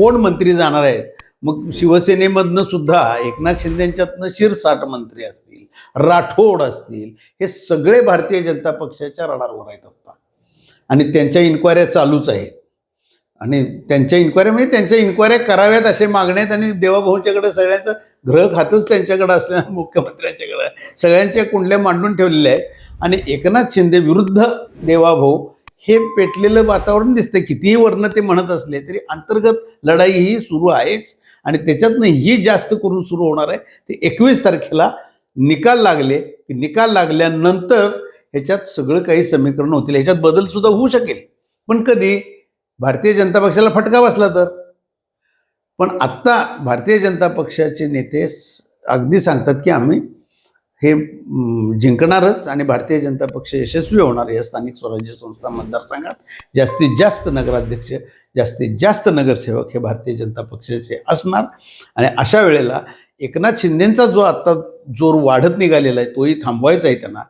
कोण मंत्री जाणार आहेत. मग शिवसेनेमधनं सुद्धा एकनाथ शिंदेंच्यातनं शिरसाट मंत्री असतील, राठोड असतील, हे सगळे भारतीय जनता पक्षाच्या रडारवर आहेत आता. आणि त्यांच्या इन्क्वायऱ्या चालूच आहेत. आणि त्यांच्या इन्क्वायऱ्या कराव्यात असे मागणे आहेत. आणि देवाभाऊंच्याकडे सगळ्यांचं ग्रह खातंच त्यांच्याकडे असल्यानं मुख्यमंत्र्यांच्याकडे सगळ्यांच्या कुंडल्या मांडून ठेवलेल्या आहेत. आणि एकनाथ शिंदे विरुद्ध देवाभाऊ हे पेटलेलं वातावरण दिसतं. कितीही वर्ण ते म्हणत असले तरी अंतर्गत लढाई ही सुरू आहेच. आणि त्याच्यातनं ही जास्त करून सुरू होणार आहे. ते 21 तारखेला निकाल लागले की निकाल लागल्यानंतर ह्याच्यात सगळं काही समीकरण होतील. ह्याच्यात बदल सुद्धा होऊ शकेल. पण कधी भारतीय जनता पक्षाला फटका बसला तर. पण आत्ता भारतीय जनता पक्षाचे नेते अगदी सांगतात की आम्ही हे जिंकणारच आणि भारतीय जनता पक्ष यशस्वी होणार. या स्थानिक स्वराज्य संस्था मतदारसंघात जास्तीत जास्त नगराध्यक्ष, जास्तीत जास्त नगरसेवक हे भारतीय जनता पक्षाचे असणार. आणि अशा वेळेला एकनाथ शिंदेंचा जो आत्ता जोर वाढत निघालेला आहे तोही थांबवायचा आहे त्यांना.